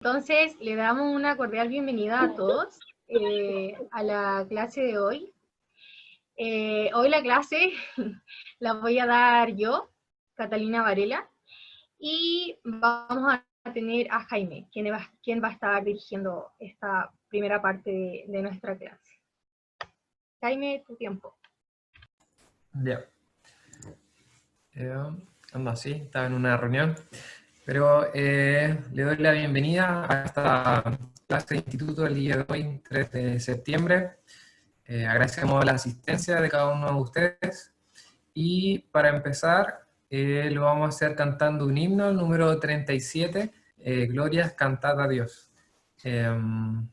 Entonces, le damos una cordial bienvenida a todos a la clase de hoy. Hoy la clase la voy a dar yo, Catalina Varela, y vamos a tener a Jaime, quien va a estar dirigiendo esta primera parte de nuestra clase. Jaime, tu tiempo. Ya. Ando así, estaba en una reunión, pero le doy la bienvenida a esta clase de instituto del día de hoy, 3 de septiembre. Agradecemos la asistencia de cada uno de ustedes y para empezar lo vamos a hacer cantando un himno, el número 37, Glorias, cantad a Dios. Tengo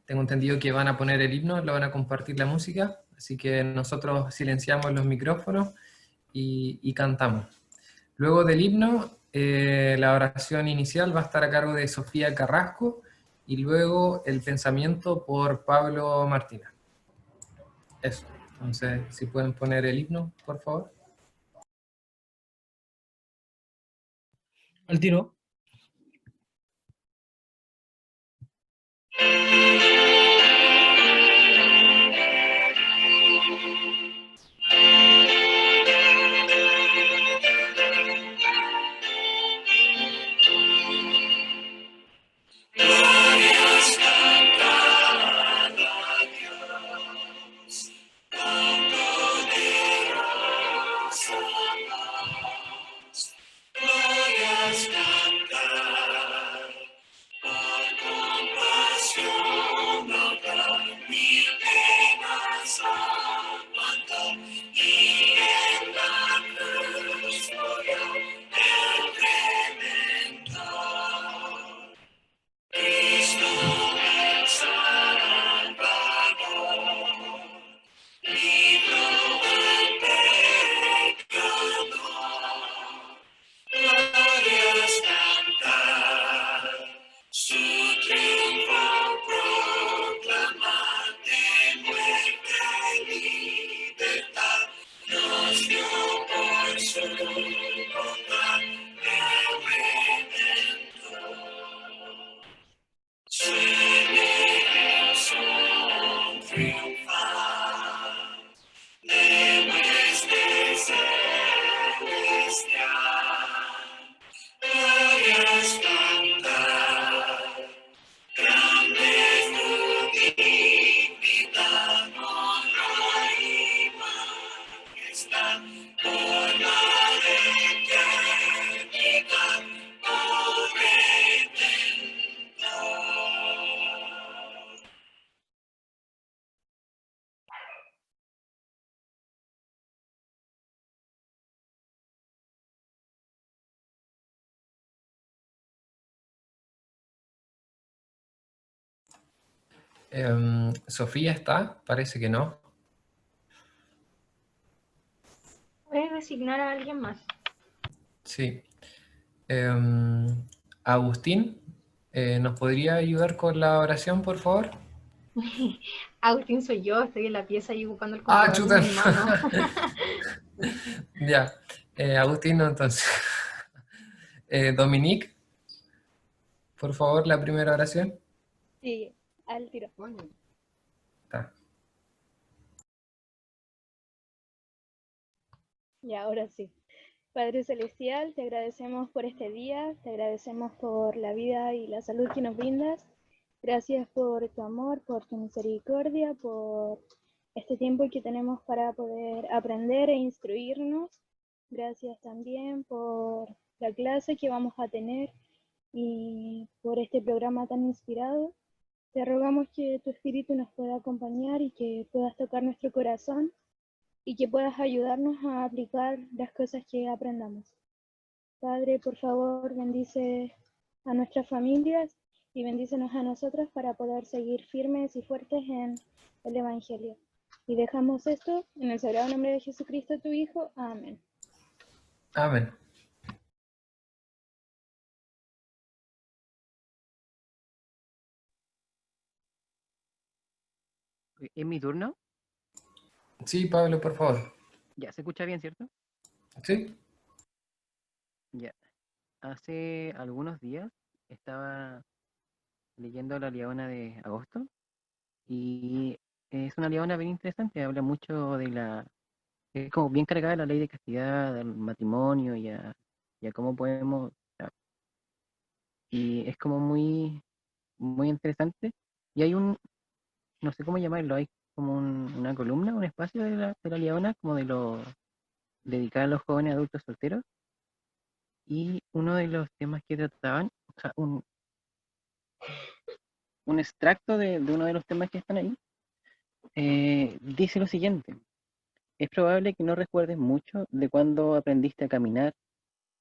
entendido que van a poner el himno, lo van a compartir la música, así que nosotros silenciamos los micrófonos y cantamos. Luego del himno, la oración inicial va a estar a cargo de Sofía Carrasco y luego el pensamiento por Pablo Martínez. Eso. Entonces, si pueden poner el himno, por favor. Al tiro. Sofía está, parece que no. ¿Puedes designar a alguien más? Sí. Agustín, ¿nos podría ayudar con la oración, por favor? Agustín soy yo, estoy en la pieza y ocupando el Ah, computador de chuta. mi hermano. Ya. Agustín, no, entonces. Dominique, por favor, la primera oración. Sí, al tiro. Está. Y ahora sí. Padre Celestial, te agradecemos por este día, te agradecemos por la vida y la salud que nos brindas. Gracias por tu amor, por tu misericordia, por este tiempo que tenemos para poder aprender e instruirnos. Gracias también por la clase que vamos a tener y por este programa tan inspirado. Te rogamos que tu Espíritu nos pueda acompañar y que puedas tocar nuestro corazón y que puedas ayudarnos a aplicar las cosas que aprendamos. Padre, por favor, bendice a nuestras familias y bendícenos a nosotros para poder seguir firmes y fuertes en el Evangelio. Y dejamos esto en el sagrado nombre de Jesucristo, tu Hijo. Amén. Amén. ¿Es mi turno? Sí, Pablo, por favor. Ya, se escucha bien, ¿cierto? Sí. Ya. Hace algunos días estaba leyendo La Leona de Agosto y es una leona bien interesante, habla mucho de la... Es como bien cargada de la ley de castidad, del matrimonio y a cómo podemos... Y es como muy interesante. Y hay no sé cómo llamarlo, hay como una columna, un espacio de la Leona, como de lo dedicado a los jóvenes adultos solteros. Y uno de los temas que trataban, o sea, un extracto de uno de los temas que están ahí, dice lo siguiente: es probable que no recuerdes mucho de cuando aprendiste a caminar.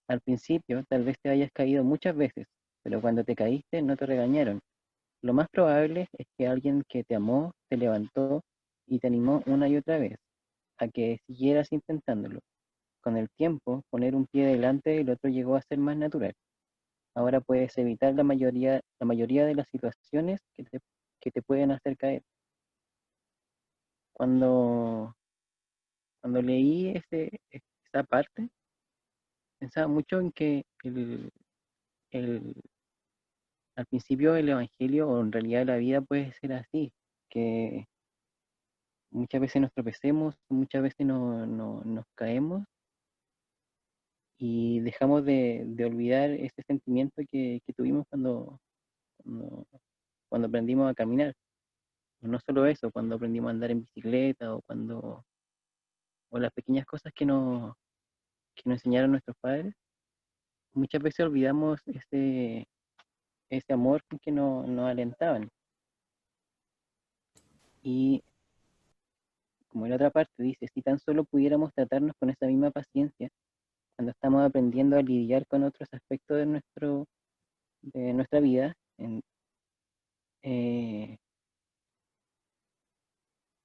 Al principio, tal vez te hayas caído muchas veces, pero cuando te caíste no te regañaron. Lo más probable es que alguien que te amó te levantó y te animó una y otra vez a que siguieras intentándolo. Con el tiempo, poner un pie delante del otro llegó a ser más natural. Ahora puedes evitar la mayoría de las situaciones que te pueden hacer caer. Cuando, cuando leí esa parte, pensaba mucho en que el, al principio el Evangelio, o en realidad la vida, puede ser así, que muchas veces nos tropecemos, muchas veces nos caemos y dejamos de olvidar ese sentimiento que tuvimos cuando, cuando aprendimos a caminar. No solo eso, cuando aprendimos a andar en bicicleta o las pequeñas cosas que nos enseñaron nuestros padres, muchas veces olvidamos ese amor con que nos alentaban. Y como en la otra parte dice, si tan solo pudiéramos tratarnos con esa misma paciencia cuando estamos aprendiendo a lidiar con otros aspectos de nuestra vida, eh,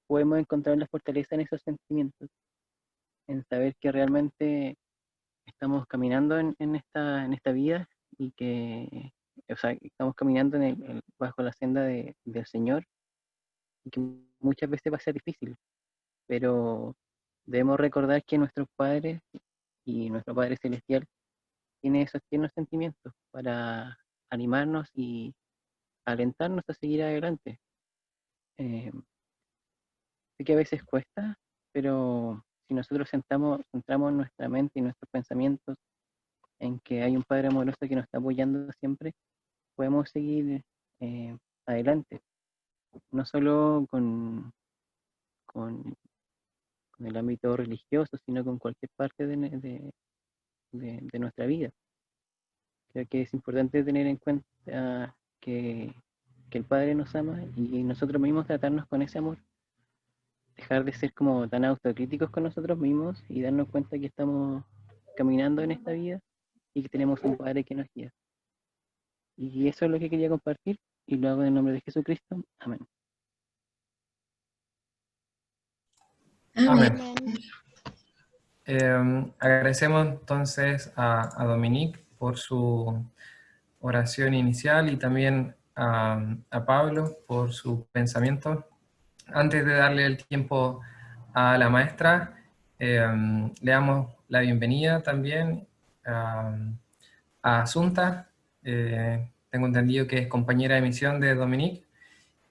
podemos encontrar la fortaleza en esos sentimientos, en saber que realmente estamos caminando en esta vida y que, o sea, estamos caminando bajo la senda del Señor y que muchas veces va a ser difícil, pero debemos recordar que nuestros padres y nuestro Padre Celestial tiene esos tiernos sentimientos para animarnos y alentarnos a seguir adelante. Eh, Sé que a veces cuesta, pero si nosotros centramos nuestra mente y nuestros pensamientos en que hay un Padre amoroso que nos está apoyando siempre, podemos seguir adelante, no solo con, con el ámbito religioso, sino con cualquier parte de nuestra vida. Creo que es importante tener en cuenta que el Padre nos ama y nosotros mismos tratarnos con ese amor, dejar de ser como tan autocríticos con nosotros mismos y darnos cuenta que estamos caminando en esta vida y que tenemos un Padre que nos guía. Y eso es lo que quería compartir y lo hago en el nombre de Jesucristo. Amén. Amén. Amén. Agradecemos entonces a Dominique por su oración inicial y también a Pablo por su pensamiento. Antes de darle el tiempo a la maestra, le damos la bienvenida también a Asunta. Tengo entendido que es compañera de misión de Dominique,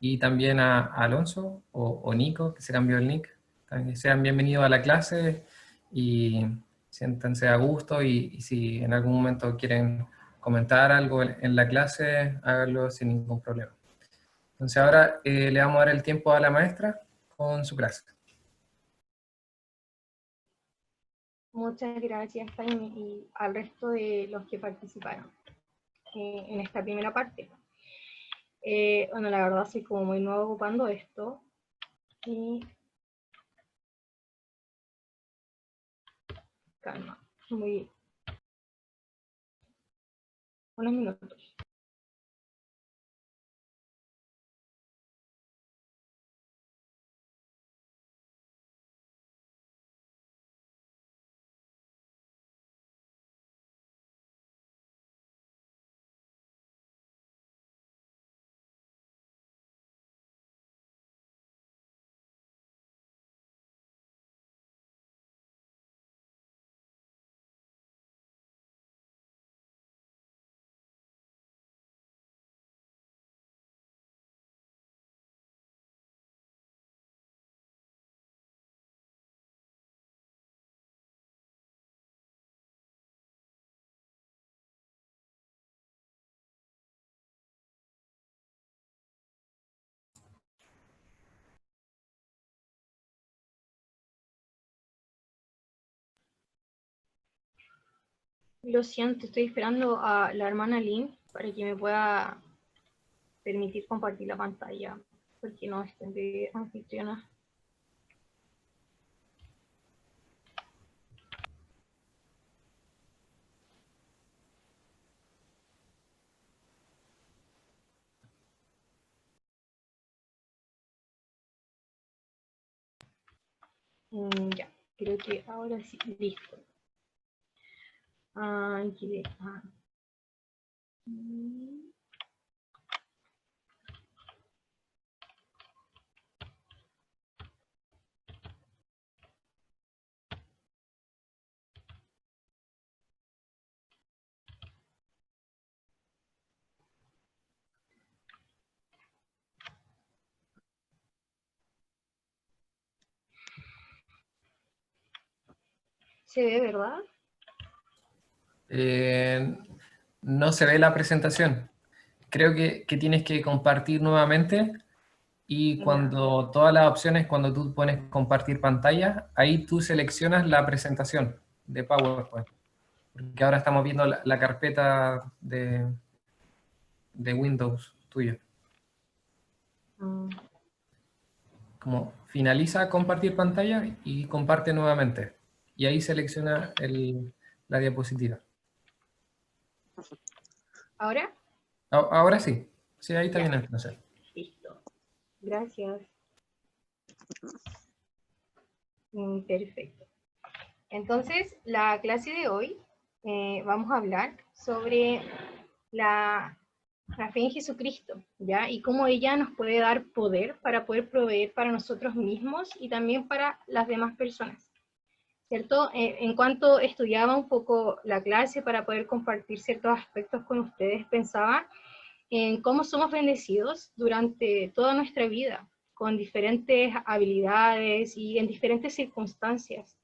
y también a Alonso o Nico, que se cambió el nick. También sean bienvenidos a la clase y siéntanse a gusto y si en algún momento quieren comentar algo en la clase, háganlo sin ningún problema. Entonces ahora le vamos a dar el tiempo a la maestra con su clase. Muchas gracias, Jaime, y al resto de los que participaron en esta primera parte. Bueno, la verdad soy como muy nuevo ocupando esto. Y calma, muy unos minutos. Lo siento, estoy esperando a la hermana Lynn para que me pueda permitir compartir la pantalla, porque no estoy de anfitriona. Ya, creo que ahora sí, listo. Aquí se ve, ¿verdad? No se ve la presentación. Creo que tienes que compartir nuevamente y cuando todas las opciones, cuando tú pones compartir pantalla, ahí tú seleccionas la presentación de PowerPoint. Porque ahora estamos viendo la carpeta de Windows tuya. Como finaliza compartir pantalla y comparte nuevamente. Y ahí selecciona la diapositiva. ¿Ahora? Ahora sí. Sí, ahí está Ya. bien entonces. Listo. Gracias. Perfecto. Entonces, la clase de hoy vamos a hablar sobre la fe en Jesucristo, ¿ya? Y cómo ella nos puede dar poder para poder proveer para nosotros mismos y también para las demás personas, ¿cierto? En cuanto estudiaba un poco la clase para poder compartir ciertos aspectos con ustedes, pensaba en cómo somos bendecidos durante toda nuestra vida, con diferentes habilidades y en diferentes circunstancias,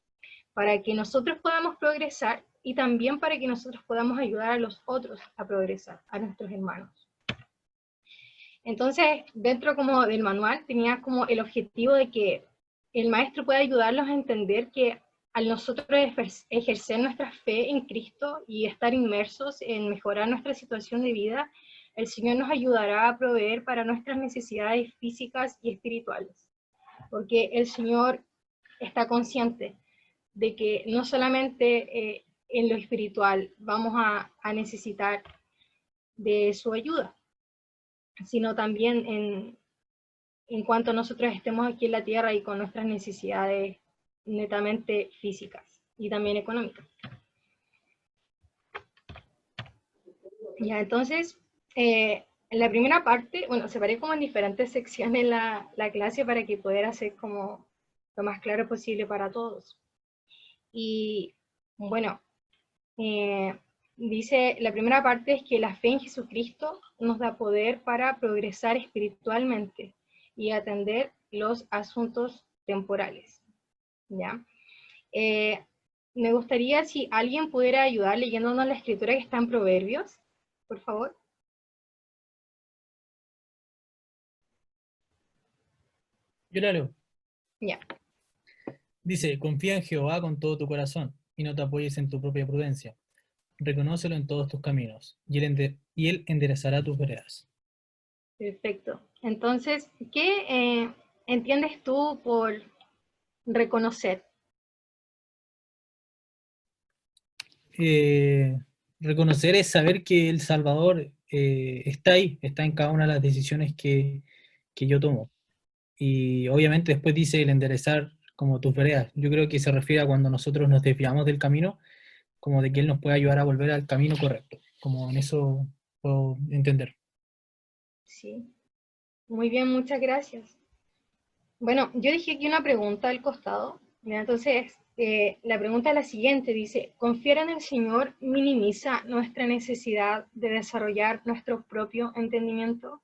para que nosotros podamos progresar y también para que nosotros podamos ayudar a los otros a progresar, a nuestros hermanos. Entonces, dentro como del manual tenía como el objetivo de que el maestro pueda ayudarlos a entender que al nosotros ejercer nuestra fe en Cristo y estar inmersos en mejorar nuestra situación de vida, el Señor nos ayudará a proveer para nuestras necesidades físicas y espirituales, porque el Señor está consciente de que no solamente en lo espiritual vamos a necesitar de su ayuda, sino también en cuanto nosotros estemos aquí en la tierra y con nuestras necesidades netamente físicas y también económicas. Ya, entonces, en la primera parte, bueno, separé como en diferentes secciones la clase para que pudiera hacer como lo más claro posible para todos. Y bueno, dice, la primera parte es que la fe en Jesucristo nos da poder para progresar espiritualmente y atender los asuntos temporales, ¿ya? Me gustaría si alguien pudiera ayudar leyéndonos la escritura que está en Proverbios, por favor. Yo la leo. Ya, Dice, confía en Jehová con todo tu corazón y no te apoyes en tu propia prudencia. Reconócelo en todos tus caminos y él enderezará tus veredas. perfecto. Entonces, ¿qué entiendes tú por reconocer? Reconocer es saber que el Salvador está ahí, está en cada una de las decisiones que yo tomo. Y obviamente después dice el enderezar como tus veredas. Yo creo que se refiere a cuando nosotros nos desviamos del camino, como de que Él nos puede ayudar a volver al camino correcto. Como en eso puedo entender. Sí, muy bien, muchas gracias. Bueno, yo dije aquí una pregunta al costado. Entonces, la pregunta es la siguiente, dice, ¿confiar en el Señor minimiza nuestra necesidad de desarrollar nuestro propio entendimiento?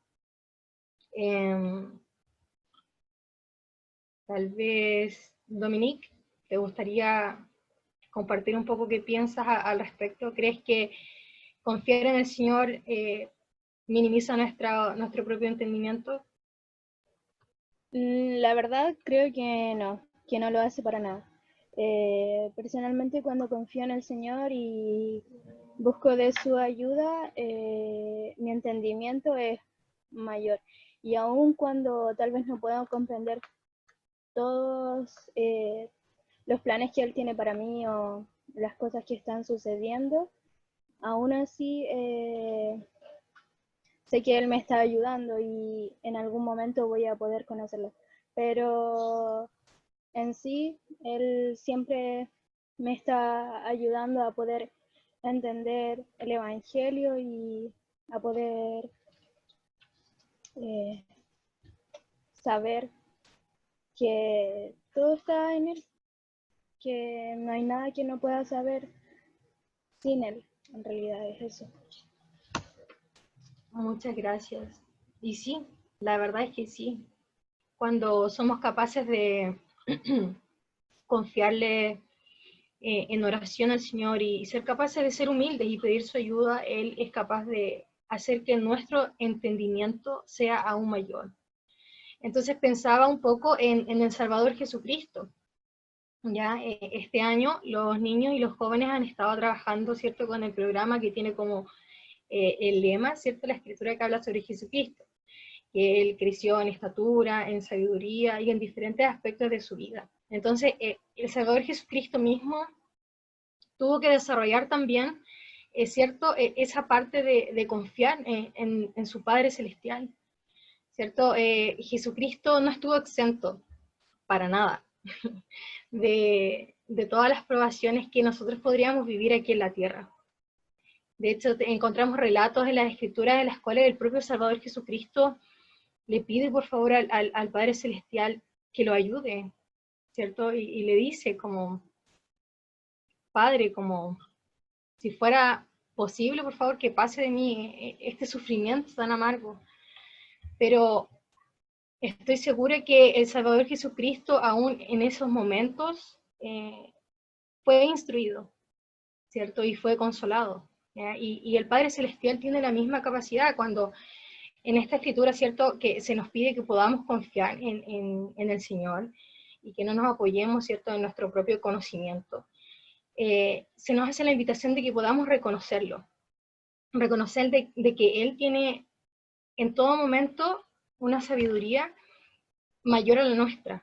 Tal vez, Dominique, ¿te gustaría compartir un poco qué piensas al respecto? ¿Crees que confiar en el Señor minimiza nuestro propio entendimiento? La verdad creo que no lo hace para nada. Personalmente, cuando confío en el Señor y busco de su ayuda, mi entendimiento es mayor. Y aun cuando tal vez no pueda comprender todos los planes que Él tiene para mí o las cosas que están sucediendo, aún así sé que Él me está ayudando y en algún momento voy a poder conocerlo. Pero en sí, Él siempre me está ayudando a poder entender el Evangelio y a poder saber que todo está en Él, que no hay nada que no pueda saber sin Él. En realidad es eso. Muchas gracias. Y sí, la verdad es que sí. Cuando somos capaces de confiarle en oración al Señor y ser capaces de ser humildes y pedir su ayuda, Él es capaz de hacer que nuestro entendimiento sea aún mayor. Entonces pensaba un poco en el Salvador Jesucristo. Ya este año los niños y los jóvenes han estado trabajando, ¿cierto?, con el programa que tiene como el lema, ¿cierto?, la escritura que habla sobre Jesucristo, que Él creció en estatura, en sabiduría y en diferentes aspectos de su vida. Entonces, el Salvador Jesucristo mismo tuvo que desarrollar también, es cierto, esa parte de confiar en su Padre Celestial, ¿cierto? Jesucristo no estuvo exento para nada de todas las probaciones que nosotros podríamos vivir aquí en la tierra. De hecho, encontramos relatos en las Escrituras en las cuales el propio Salvador Jesucristo le pide por favor al Padre Celestial que lo ayude, ¿cierto? Y le dice como, Padre, como si fuera posible, por favor, que pase de mí este sufrimiento tan amargo. Pero estoy segura que el Salvador Jesucristo, aún en esos momentos, fue instruido, ¿cierto? Y fue consolado. Y el Padre Celestial tiene la misma capacidad cuando en esta escritura, ¿cierto?, que se nos pide que podamos confiar en el Señor y que no nos apoyemos, ¿cierto?, en nuestro propio conocimiento. Se nos hace la invitación de que podamos reconocerlo, reconocer de que Él tiene en todo momento una sabiduría mayor a la nuestra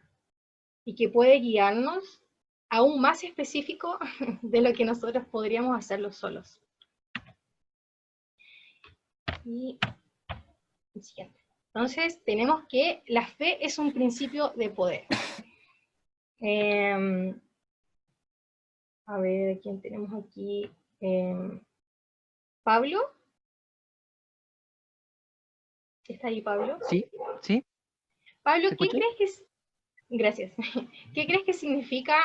y que puede guiarnos aún más específico de lo que nosotros podríamos hacerlo solos. Y el siguiente. Entonces, tenemos que la fe es un principio de poder. A ver, ¿quién tenemos aquí? ¿Pablo? ¿Está ahí Pablo? Sí, sí, Pablo, ¿se ¿qué escucha? crees que es? Gracias. ¿Qué crees que significa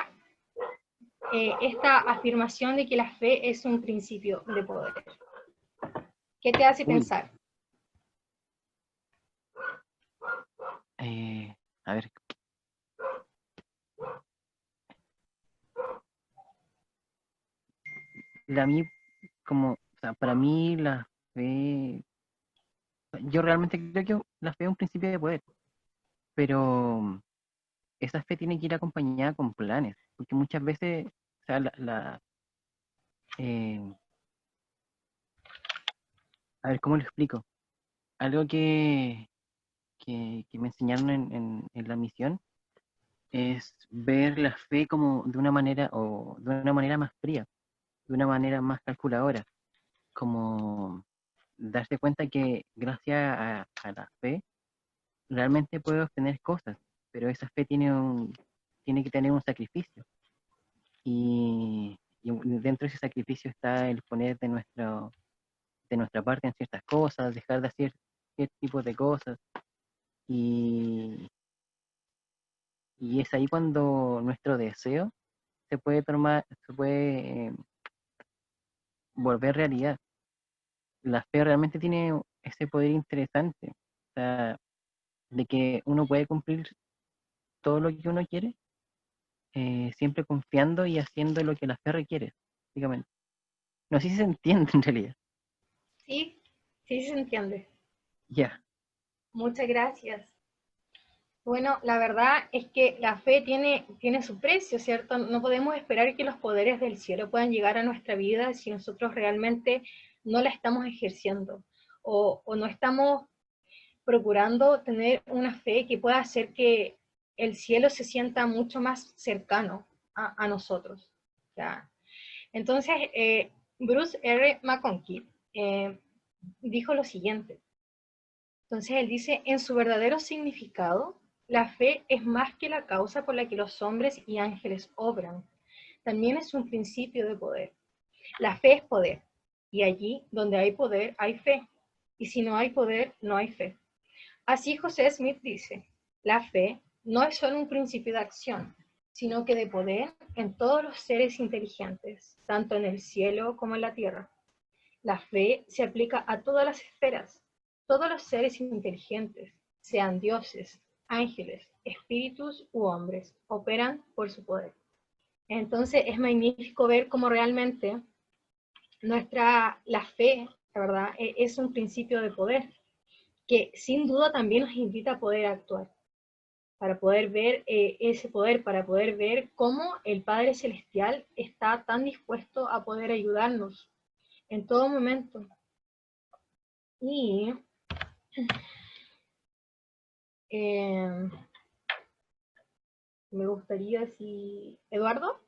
esta afirmación de que la fe es un principio de poder? ¿Qué te hace Uy, pensar? a ver, mí, como, o sea, para mí la fe, yo realmente creo que la fe es un principio de poder, pero esa fe tiene que ir acompañada con planes, porque muchas veces, o sea, eh, a ver, ¿cómo lo explico? Algo que me enseñaron en la misión es ver la fe como de una manera, o de una manera más fría, de una manera más calculadora, como darse cuenta que gracias a la fe realmente puede obtener cosas, pero esa fe tiene que tener un sacrificio. Y dentro de ese sacrificio está el poner de nuestra parte en ciertas cosas, dejar de hacer cierto tipo de cosas. Y, y es ahí cuando nuestro deseo se puede volver realidad. La fe realmente tiene ese poder interesante, o sea, de que uno puede cumplir todo lo que uno quiere, siempre confiando y haciendo lo que la fe requiere, básicamente. No sé si se entiende en realidad. Sí, sí se entiende. Ya. Muchas gracias. Bueno, la verdad es que la fe tiene su precio, ¿cierto? No podemos esperar que los poderes del cielo puedan llegar a nuestra vida si nosotros realmente no la estamos ejerciendo o no estamos procurando tener una fe que pueda hacer que el cielo se sienta mucho más cercano a nosotros. ¿Ya? Entonces, Bruce R. McConkie dijo lo siguiente. Entonces él dice, en su verdadero significado, la fe es más que la causa por la que los hombres y ángeles obran. También es un principio de poder. La fe es poder, y allí donde hay poder hay fe, y si no hay poder, no hay fe. Así José Smith dice, la fe no es solo un principio de acción, sino que de poder en todos los seres inteligentes, tanto en el cielo como en la tierra. La fe se aplica a todas las esferas. Todos los seres inteligentes, sean dioses, ángeles, espíritus u hombres, operan por su poder. Entonces es magnífico ver cómo realmente la fe, la verdad, es un principio de poder, que sin duda también nos invita a poder actuar, para poder ver ese poder, para poder ver cómo el Padre Celestial está tan dispuesto a poder ayudarnos en todo momento. Y me gustaría si... Eduardo,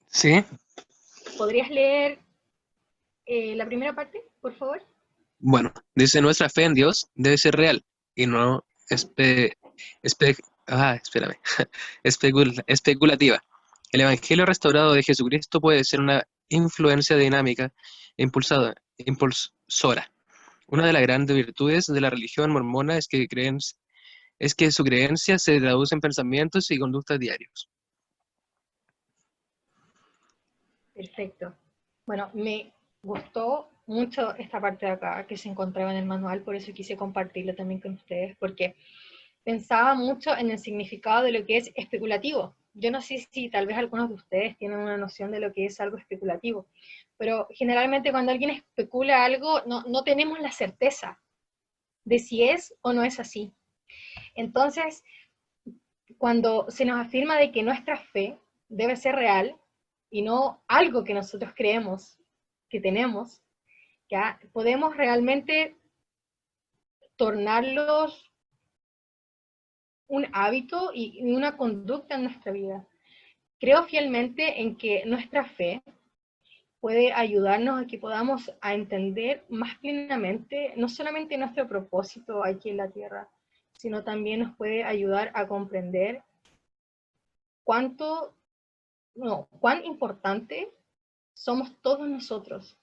Sí, ¿podrías leer la primera parte, por favor? bueno, dice nuestra fe en Dios debe ser real y no espérame, especulativa. El Evangelio restaurado de Jesucristo puede ser una influencia dinámica e impulsora. Una de las grandes virtudes de la religión mormona es que su creencia se traduce en pensamientos y conductas diarios. Perfecto. Bueno, me gustó mucho esta parte de acá que se encontraba en el manual, por eso quise compartirlo también con ustedes, porque pensaba mucho en el significado de lo que es especulativo. Yo no sé si tal vez algunos de ustedes tienen una noción de lo que es algo especulativo, pero generalmente cuando alguien especula algo, no tenemos la certeza de si es o no es así. Entonces, cuando se nos afirma de que nuestra fe debe ser real y no algo que nosotros creemos que tenemos, ya podemos realmente tornarlos un hábito y una conducta en nuestra vida. Creo fielmente en que nuestra fe puede ayudarnos a que podamos a entender más plenamente no solamente nuestro propósito aquí en la tierra, sino también nos puede ayudar a comprender cuán importante somos todos nosotros.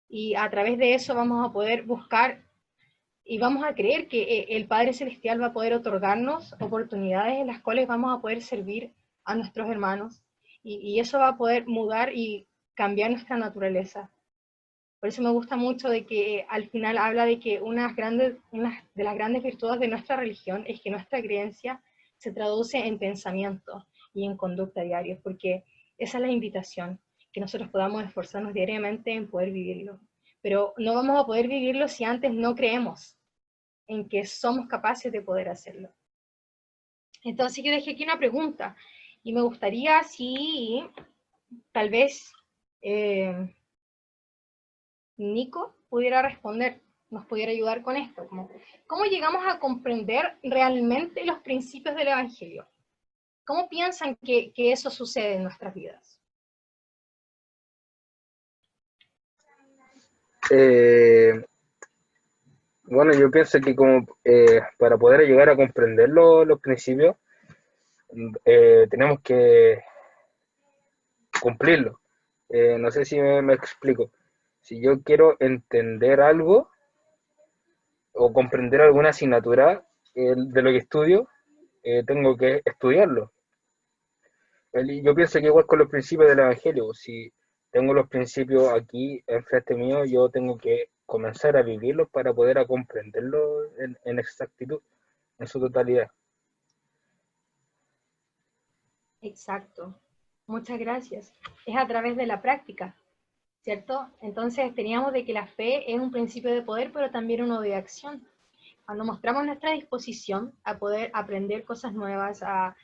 Y a través de eso vamos a poder buscar y vamos a creer que el Padre Celestial va a poder otorgarnos oportunidades en las cuales vamos a poder servir a nuestros hermanos. Y eso va a poder mudar y cambiar nuestra naturaleza. Por eso me gusta mucho de que al final habla de que una de las grandes virtudes de nuestra religión es que nuestra creencia se traduce en pensamiento y en conducta diaria, porque esa es la invitación, que nosotros podamos esforzarnos diariamente en poder vivirlo. Pero no vamos a poder vivirlo si antes no creemos en que somos capaces de poder hacerlo. Entonces yo dejé aquí una pregunta, y me gustaría si tal vez Nico pudiera responder, nos pudiera ayudar con esto. ¿Cómo llegamos a comprender realmente los principios del Evangelio? ¿Cómo piensan que eso sucede en nuestras vidas? Bueno, yo pienso que como para poder llegar a comprender los principios, tenemos que cumplirlos. No sé si me explico. Si yo quiero entender algo o comprender alguna asignatura de lo que estudio, tengo que estudiarlo. Yo pienso que igual con los principios del Evangelio, si tengo los principios aquí enfrente mío, yo tengo que comenzar a vivirlos para poder a comprenderlos en exactitud, en su totalidad. Exacto. Muchas gracias. Es a través de la práctica, ¿cierto? Entonces teníamos de que la fe es un principio de poder, pero también uno de acción. cuando mostramos nuestra disposición a poder aprender cosas nuevas, a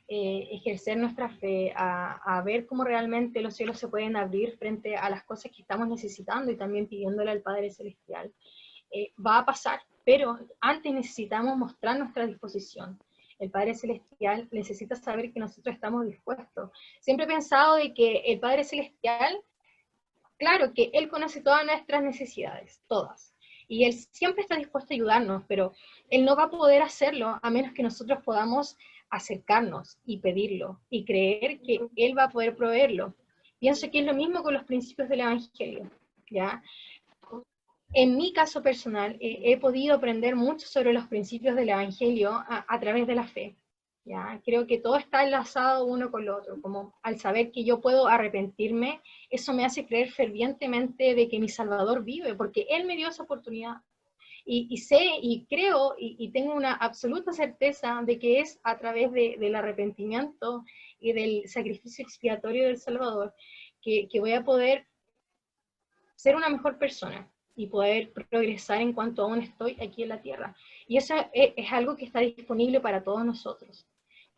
ejercer nuestra fe, a ver cómo realmente los cielos se pueden abrir frente a las cosas que estamos necesitando y también pidiéndole al Padre Celestial, va a pasar, pero antes necesitamos mostrar nuestra disposición. El Padre Celestial necesita saber que nosotros estamos dispuestos. Siempre he pensado de que el Padre Celestial, claro que Él conoce todas nuestras necesidades, todas, y Él siempre está dispuesto a ayudarnos, pero Él no va a poder hacerlo a menos que nosotros podamos acercarnos y pedirlo, y creer que Él va a poder proveerlo. Pienso que es lo mismo con los principios del Evangelio, ¿ya? En mi caso personal, he podido aprender mucho sobre los principios del Evangelio a través de la fe. ¿Ya? Creo que todo está enlazado uno con lo otro, como al saber que yo puedo arrepentirme, eso me hace creer fervientemente de que mi Salvador vive, porque Él me dio esa oportunidad. Y sé y creo y tengo una absoluta certeza de que es a través del arrepentimiento y del sacrificio expiatorio del Salvador que voy a poder ser una mejor persona y poder progresar en cuanto aún estoy aquí en la tierra. Y eso es algo que está disponible para todos nosotros.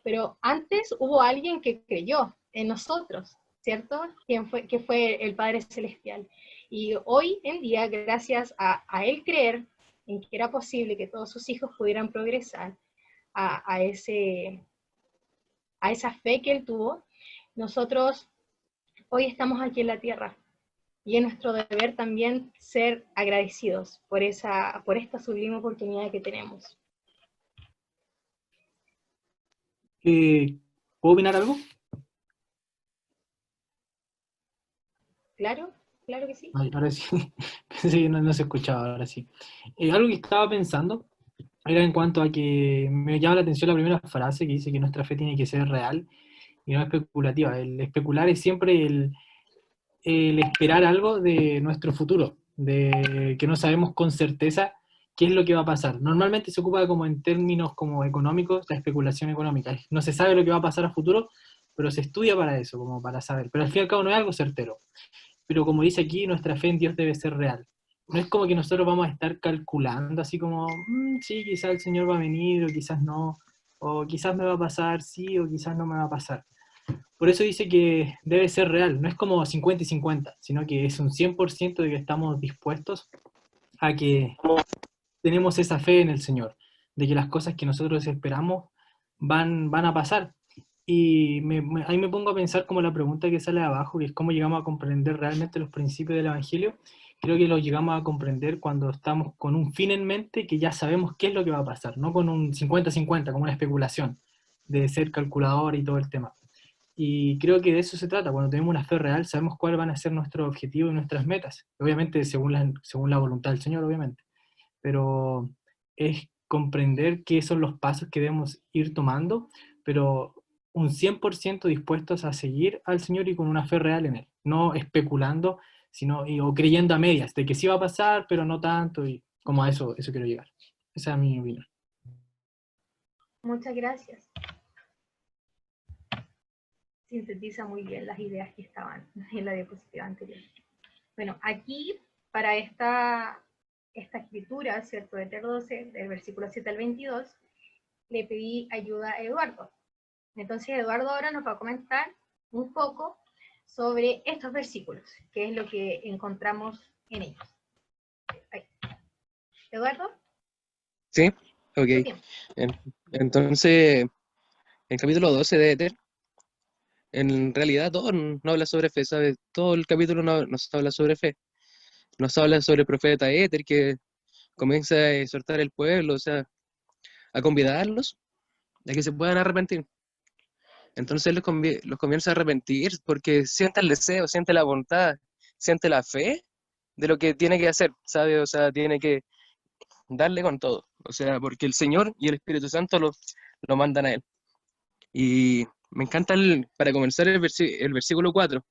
Pero antes hubo alguien que creyó en nosotros, ¿cierto? Que fue el Padre Celestial. Y hoy en día, gracias a Él creer en que era posible que todos sus hijos pudieran progresar a esa fe que Él tuvo, nosotros hoy estamos aquí en la tierra. Y es nuestro deber también ser agradecidos por esta sublime oportunidad que tenemos. ¿Puedo opinar algo? ¿Claro? ¿Claro que sí? Ay, ahora sí, pensé que no se escuchaba, ahora sí. Algo que estaba pensando era en cuanto a que me llama la atención la primera frase que dice que nuestra fe tiene que ser real y no especulativa. El especular es siempre el esperar algo de nuestro futuro, de que no sabemos con certeza qué es lo que va a pasar. Normalmente se ocupa como en términos como económicos, la especulación económica. No se sabe lo que va a pasar a futuro, pero se estudia para eso, como para saber. Pero al fin y al cabo no es algo certero. Pero como dice aquí, nuestra fe en Dios debe ser real. No es como que nosotros vamos a estar calculando así como, sí, quizás el Señor va a venir, o quizás no, o quizás me va a pasar, sí, o quizás no me va a pasar. Por eso dice que debe ser real, no es como 50 y 50, sino que es un 100% de que estamos dispuestos a que tenemos esa fe en el Señor, de que las cosas que nosotros esperamos van a pasar. Y ahí me pongo a pensar como la pregunta que sale abajo, que es cómo llegamos a comprender realmente los principios del Evangelio. Creo que los llegamos a comprender cuando estamos con un fin en mente que ya sabemos qué es lo que va a pasar, no con un 50-50, como una especulación de ser calculador y todo el tema. Y creo que de eso se trata, cuando tenemos una fe real sabemos cuáles van a ser nuestros objetivos y nuestras metas, obviamente según la voluntad del Señor, obviamente, pero es comprender qué son los pasos que debemos ir tomando, pero un 100% dispuestos a seguir al Señor y con una fe real en Él, no especulando, o creyendo a medias, de que sí va a pasar, pero no tanto, y como a eso quiero llegar. Esa es mi opinión. Muchas gracias. Sintetiza muy bien las ideas que estaban en la diapositiva anterior. Bueno, aquí, para esta escritura, ¿cierto?, de Ter 12, del versículo 7 al 22, le pedí ayuda a Eduardo. Entonces Eduardo ahora nos va a comentar un poco sobre estos versículos, que es lo que encontramos en ellos. Ahí. ¿Eduardo? Sí, ok. Entonces, el capítulo 12 de Éter, en realidad todo no habla sobre fe, ¿sabes? Todo el capítulo no nos habla sobre fe. Nos habla sobre el profeta Éter, que comienza a exhortar al pueblo, o sea, a convidarlos a que se puedan arrepentir. Entonces los comienza a arrepentir porque siente el deseo, siente la voluntad, siente la fe de lo que tiene que hacer, ¿sabe? O sea, tiene que darle con todo. O sea, porque el Señor y el Espíritu Santo lo mandan a él. Y me encanta, para comenzar, el versículo 4.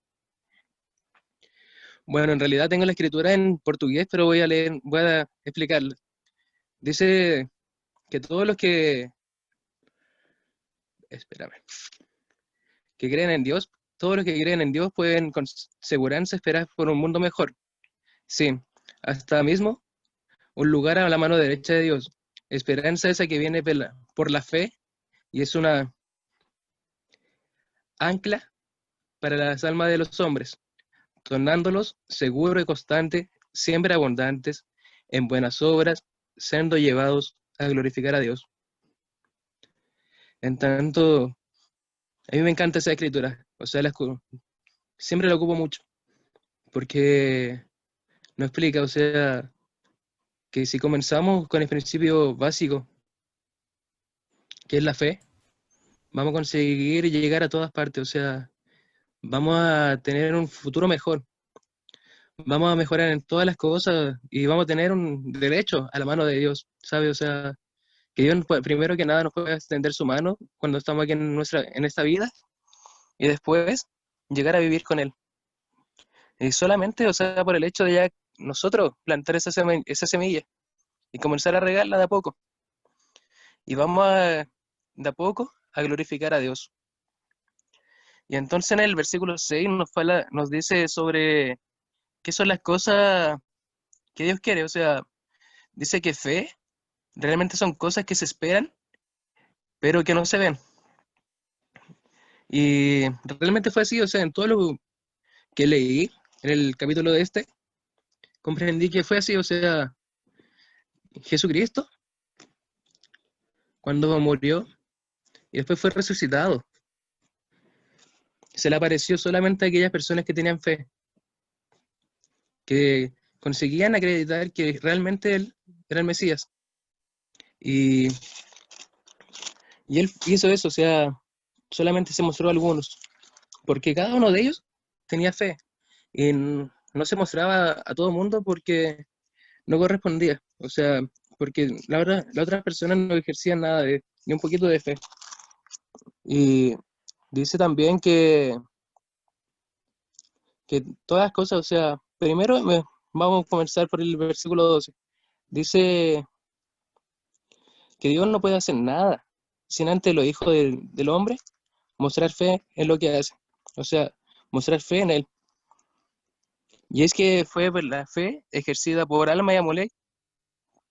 Bueno, en realidad tengo la escritura en portugués, pero voy a explicarla. Dice que todos los que... Espérame. Que creen en Dios, todos los que creen en Dios pueden con seguridad esperar por un mundo mejor. Sí, hasta mismo un lugar a la mano derecha de Dios. esperanza esa que viene por la fe, y es una ancla para las almas de los hombres, tornándolos seguro y constante, siempre abundantes en buenas obras, siendo llevados a glorificar a Dios. En tanto, a mí me encanta esa escritura, o sea, siempre la ocupo mucho, porque nos explica, o sea, que si comenzamos con el principio básico, que es la fe, vamos a conseguir llegar a todas partes, o sea, vamos a tener un futuro mejor, vamos a mejorar en todas las cosas y vamos a tener un derecho a la mano de Dios, ¿sabes? O sea, que Dios primero que nada nos puede extender su mano cuando estamos aquí en esta vida y después llegar a vivir con Él. Y solamente, o sea, por el hecho de ya nosotros plantar esa semilla y comenzar a regarla de a poco. Y vamos de a poco a glorificar a Dios. Y entonces en el versículo 6 nos dice sobre qué son las cosas que Dios quiere. O sea, dice que fe realmente son cosas que se esperan, pero que no se ven. Y realmente fue así, o sea, en todo lo que leí en el capítulo de comprendí que fue así, o sea, Jesucristo, cuando murió y después fue resucitado, se le apareció solamente a aquellas personas que tenían fe, que conseguían acreditar que realmente Él era el Mesías. Y Él hizo eso, o sea, solamente se mostró a algunos, porque cada uno de ellos tenía fe. Y no se mostraba a todo el mundo porque no correspondía. O sea, porque las otras personas no ejercían nada ni un poquito de fe. Y dice también que todas las cosas, o sea, primero vamos a comenzar por el versículo 12. Dice que Dios no puede hacer nada sin antes los hijos del hombre mostrar fe en lo que hace. O sea, mostrar fe en Él. Y es que fue la fe ejercida por Alma y Amolec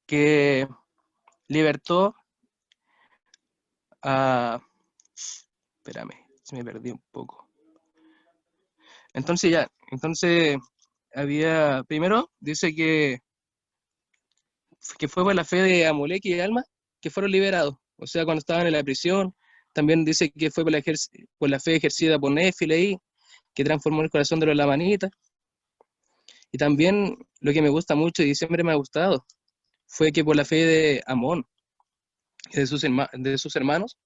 que libertó a... Espérame, se me perdí un poco. Entonces había... Primero dice que fue por la fe de Amolec y Alma que fueron liberados. O sea, cuando estaban en la prisión. También dice que fue por la fe ejercida por Nefi, que transformó el corazón de los lamanitas. Y también lo que me gusta mucho y siempre me ha gustado fue que por la fe de Amón y de sus hermanos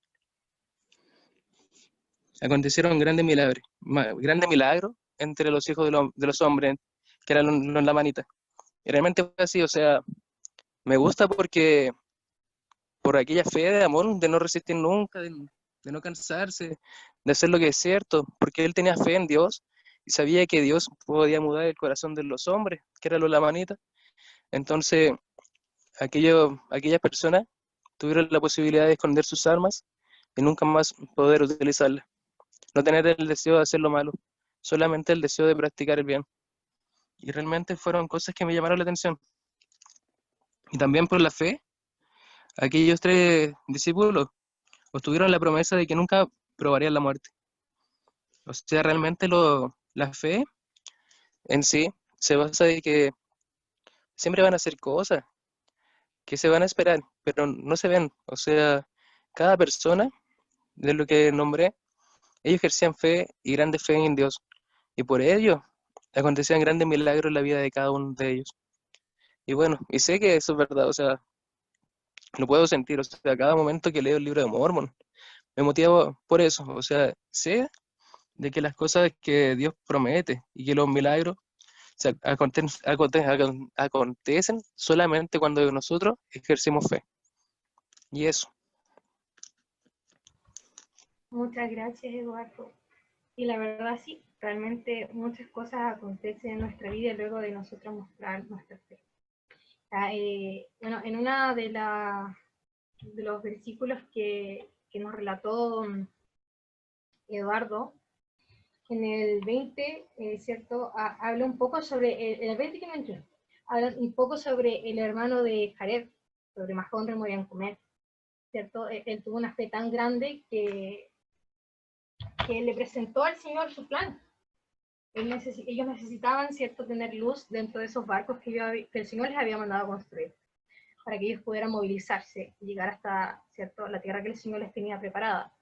acontecieron grandes milagros entre los hijos de los hombres, que eran los lamanitas. Y realmente fue así, o sea, me gusta porque por aquella fe de Amón, de no resistir nunca, de no cansarse, de hacer lo que es cierto, porque él tenía fe en Dios y sabía que Dios podía mudar el corazón de los hombres, que eran los lamanitas. Entonces, aquellas personas tuvieron la posibilidad de esconder sus armas y nunca más poder utilizarlas. No tener el deseo de hacer lo malo, solamente el deseo de practicar el bien. Y realmente fueron cosas que me llamaron la atención. Y también por la fe, aquellos 3 discípulos obtuvieron la promesa de que nunca probarían la muerte. O sea, realmente la fe en sí se basa en que siempre van a hacer cosas que se van a esperar, pero no se ven. O sea, cada persona de lo que nombré, ellos ejercían fe y grande fe en Dios. Y por ello acontecían grandes milagros en la vida de cada uno de ellos. Y bueno, y sé que eso es verdad, o sea, lo puedo sentir, o sea, cada momento que leo el libro de Mormon, me motiva por eso, o sea, sé de que las cosas que Dios promete y que los milagros acontecen solamente cuando nosotros ejercemos fe. Y eso. Muchas gracias, Eduardo. Y la verdad sí, realmente muchas cosas acontecen en nuestra vida luego de nosotros mostrar nuestra fe. Bueno, en una de los versículos que nos relató Eduardo, en el 20, ¿cierto? Habla un poco sobre, el 20 que mencionó, habla un poco sobre el hermano de Jared, sobre más hombres morían comer, ¿cierto? Él tuvo una fe tan grande que le presentó al Señor su plan. Ellos necesitaban, ¿cierto?, tener luz dentro de esos barcos que el Señor les había mandado a construir, para que ellos pudieran movilizarse y llegar hasta, ¿cierto?, la tierra que el Señor les tenía preparada.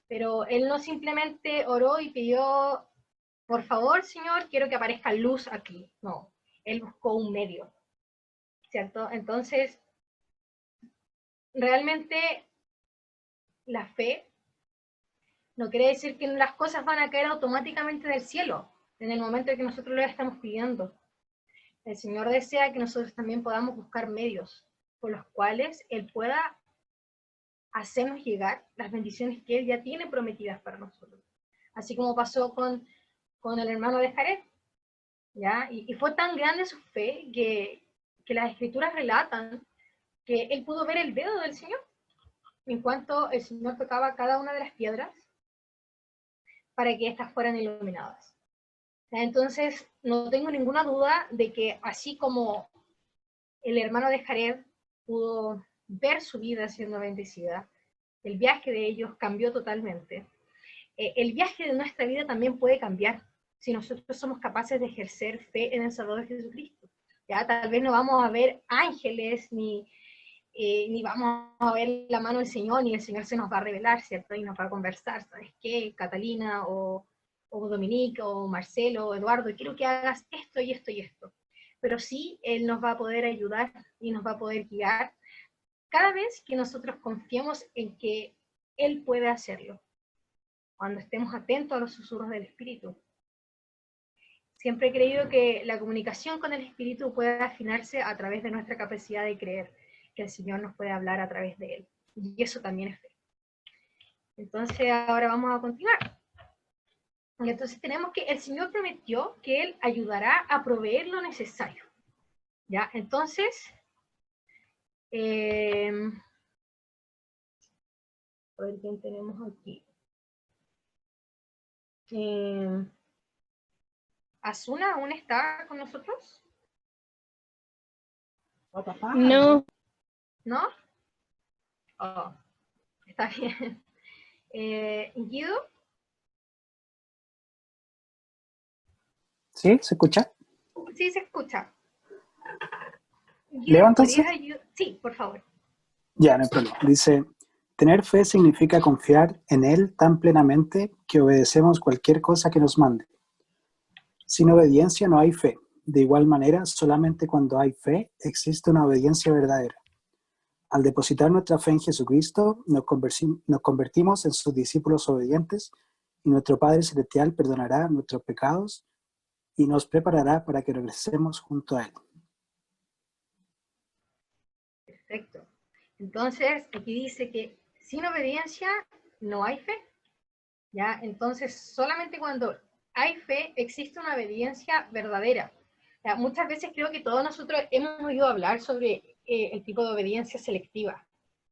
Pero él no simplemente oró y pidió, por favor, Señor, quiero que aparezca luz aquí. No, él buscó un medio, ¿cierto? Entonces, realmente la fe no quiere decir que las cosas van a caer automáticamente del cielo en el momento en que nosotros lo estamos pidiendo. El Señor desea que nosotros también podamos buscar medios por los cuales Él pueda hacernos llegar las bendiciones que Él ya tiene prometidas para nosotros. Así como pasó con el hermano de Jared, ¿ya? Y fue tan grande su fe que las escrituras relatan que él pudo ver el dedo del Señor en cuanto el Señor tocaba cada una de las piedras para que éstas fueran iluminadas. Entonces, no tengo ninguna duda de que así como el hermano de Jared pudo ver su vida siendo bendecida, el viaje de ellos cambió totalmente. El viaje de nuestra vida también puede cambiar si nosotros somos capaces de ejercer fe en el Salvador Jesucristo. Ya tal vez no vamos a ver ángeles, ni vamos a ver la mano del Señor, ni el Señor se nos va a revelar, ¿cierto? Y nos va a conversar, ¿sabes qué? Catalina, o Dominique, o Marcelo, o Eduardo, quiero que hagas esto y esto y esto. Pero sí, Él nos va a poder ayudar y nos va a poder guiar cada vez que nosotros confiemos en que Él puede hacerlo, cuando estemos atentos a los susurros del Espíritu. Siempre he creído que la comunicación con el Espíritu puede afinarse a través de nuestra capacidad de creer que el Señor nos puede hablar a través de Él. Y eso también es fe. Entonces ahora vamos a continuar. Y entonces tenemos que el Señor prometió que Él ayudará a proveer lo necesario. ¿Ya? Entonces, a ver quién tenemos aquí. ¿Asuna aún está con nosotros? No. ¿No? Oh, está bien. ¿Guido? ¿Sí? ¿Se escucha? Sí, se escucha. Guido, ¿Leo entonces? ¿podrías ayudar? Sí, por favor. Ya, no hay problema. Dice, tener fe significa confiar en Él tan plenamente que obedecemos cualquier cosa que nos mande. Sin obediencia no hay fe. De igual manera, solamente cuando hay fe existe una obediencia verdadera. Al depositar nuestra fe en Jesucristo, nos convertimos en sus discípulos obedientes y nuestro Padre Celestial perdonará nuestros pecados y nos preparará para que regresemos junto a Él. Perfecto. Entonces, aquí dice que sin obediencia no hay fe. ¿Ya? Entonces, solamente cuando hay fe existe una obediencia verdadera. ¿Ya? Muchas veces creo que todos nosotros hemos oído hablar sobre el tipo de obediencia selectiva.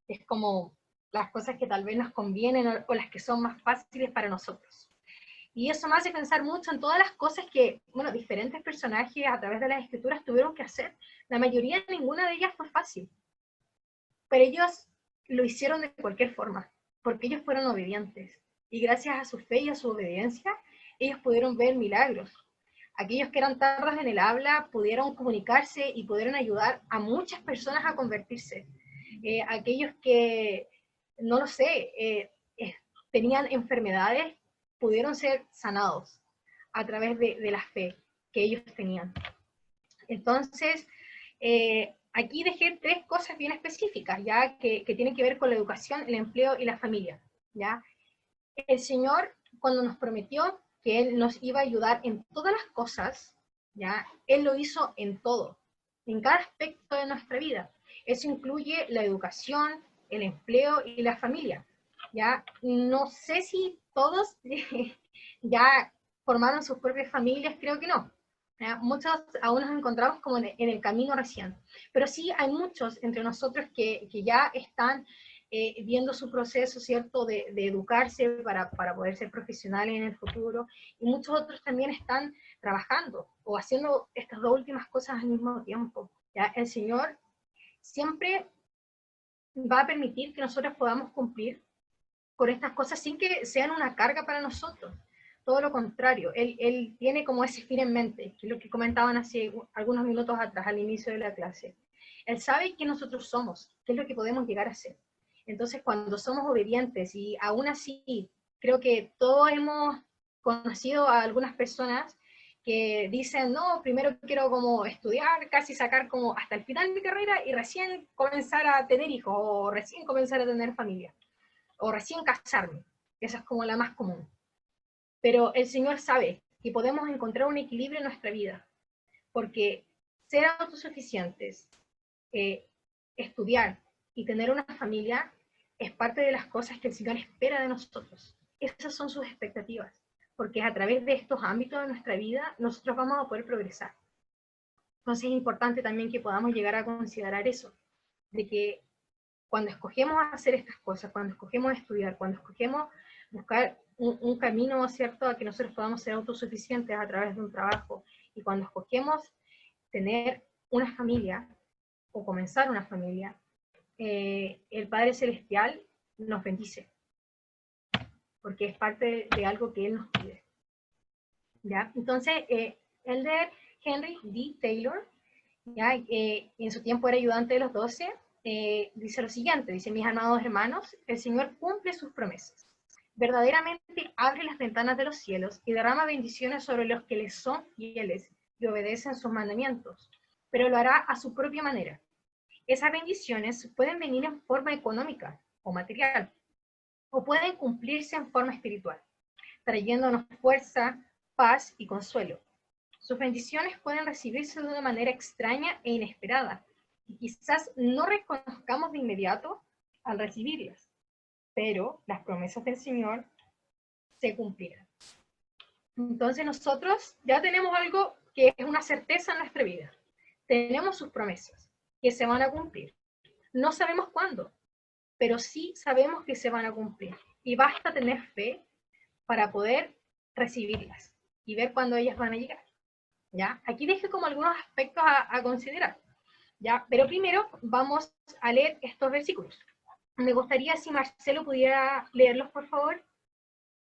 Es como las cosas que tal vez nos convienen o las que son más fáciles para nosotros. Y eso me hace pensar mucho en todas las cosas que, bueno, diferentes personajes a través de las escrituras tuvieron que hacer. La mayoría, ninguna de ellas fue fácil. Pero ellos lo hicieron de cualquier forma, porque ellos fueron obedientes. Y gracias a su fe y a su obediencia, ellos pudieron ver milagros. Aquellos que eran tardos en el habla pudieron comunicarse y pudieron ayudar a muchas personas a convertirse. Aquellos que, no lo sé, tenían enfermedades, pudieron ser sanados a través de la fe que ellos tenían. Entonces, aquí dejé 3 cosas bien específicas, ya que tienen que ver con la educación, el empleo y la familia. ¿Ya? El Señor, cuando nos prometió que Él nos iba a ayudar en todas las cosas, ¿ya? Él lo hizo en todo, en cada aspecto de nuestra vida. Eso incluye la educación, el empleo y la familia. ¿Ya? No sé si todos ya formaron sus propias familias, creo que no. Muchos aún nos encontramos como en el camino recién, pero sí hay muchos entre nosotros que ya están viendo su proceso, ¿cierto?, de educarse para poder ser profesionales en el futuro, y muchos otros también están trabajando o haciendo estas 2 últimas cosas al mismo tiempo. ¿Ya? El Señor siempre va a permitir que nosotros podamos cumplir con estas cosas sin que sean una carga para nosotros. Todo lo contrario, él tiene como ese fin en mente, que es lo que comentaban hace algunos minutos atrás, al inicio de la clase. Él sabe quién nosotros somos, qué es lo que podemos llegar a ser. Entonces, cuando somos obedientes, y aún así, creo que todos hemos conocido a algunas personas que dicen, no, primero quiero como estudiar, casi sacar como hasta el final de mi carrera y recién comenzar a tener hijos, o recién comenzar a tener familia, o recién casarme. Esa es como la más común. Pero el Señor sabe que podemos encontrar un equilibrio en nuestra vida, porque ser autosuficientes, estudiar y tener una familia es parte de las cosas que el Señor espera de nosotros. Esas son sus expectativas, porque a través de estos ámbitos de nuestra vida nosotros vamos a poder progresar. Entonces es importante también que podamos llegar a considerar eso, de que cuando escogemos hacer estas cosas, cuando escogemos estudiar, cuando escogemos buscar un camino, ¿cierto?, a que nosotros podamos ser autosuficientes a través de un trabajo, y cuando escogemos tener una familia, o comenzar una familia, el Padre Celestial nos bendice, porque es parte de algo que Él nos pide. ¿Ya? Entonces, Elder Henry D. Taylor, ¿ya? En su tiempo era ayudante de los 12, dice lo siguiente, dice: mis amados hermanos, el Señor cumple sus promesas. Verdaderamente abre las ventanas de los cielos y derrama bendiciones sobre los que les son fieles y obedecen sus mandamientos, pero lo hará a su propia manera. Esas bendiciones pueden venir en forma económica o material, o pueden cumplirse en forma espiritual, trayéndonos fuerza, paz y consuelo. Sus bendiciones pueden recibirse de una manera extraña e inesperada, y quizás no reconozcamos de inmediato al recibirlas, pero las promesas del Señor se cumplirán. Entonces nosotros ya tenemos algo que es una certeza en nuestra vida. Tenemos sus promesas, que se van a cumplir. No sabemos cuándo, pero sí sabemos que se van a cumplir. Y basta tener fe para poder recibirlas y ver cuándo ellas van a llegar. ¿Ya? Aquí dejé como algunos aspectos a considerar. ¿Ya? Pero primero vamos a leer estos versículos. Me gustaría si Marcelo pudiera leerlos, por favor,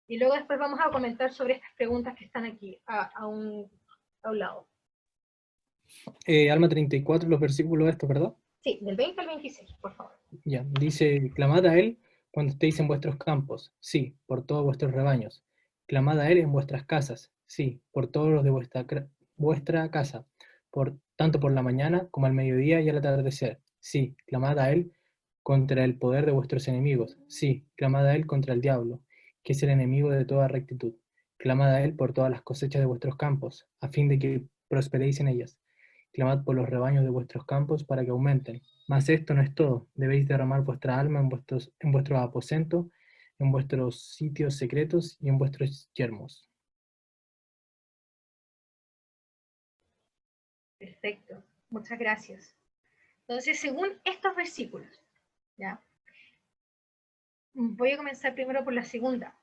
y luego después vamos a comentar sobre estas preguntas que están aquí a un lado. Alma 34, los versículos estos, ¿verdad? Sí, del 20 al 26, por favor. Ya, dice: clamad a Él cuando estéis en vuestros campos, sí, por todos vuestros rebaños. Clamad a Él en vuestras casas, sí, por todos los de vuestra casa, tanto por la mañana como al mediodía y al atardecer. Sí, clamad a Él contra el poder de vuestros enemigos. Sí, clamad a Él contra el diablo, que es el enemigo de toda rectitud. Clamad a Él por todas las cosechas de vuestros campos, a fin de que prosperéis en ellas. Clamad por los rebaños de vuestros campos para que aumenten. Mas esto no es todo. Debéis derramar vuestra alma en vuestros aposentos, en vuestros sitios secretos y en vuestros yermos. Perfecto, muchas gracias. Entonces, según estos versículos, ¿ya? Voy a comenzar primero por la segunda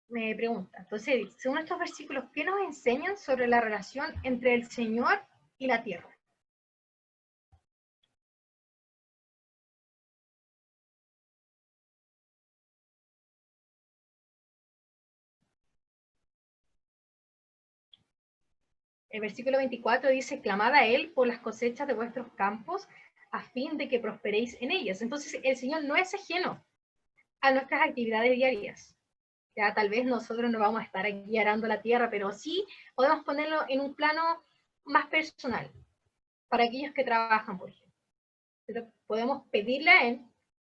pregunta. Entonces, según estos versículos, ¿qué nos enseñan sobre la relación entre el Señor y la tierra? El versículo 24 dice: clamad a Él por las cosechas de vuestros campos, a fin de que prosperéis en ellas. Entonces, el Señor no es ajeno a nuestras actividades diarias. Ya tal vez nosotros no vamos a estar aquí arando la tierra, pero sí podemos ponerlo en un plano más personal, para aquellos que trabajan, por ejemplo. Pero podemos pedirle a Él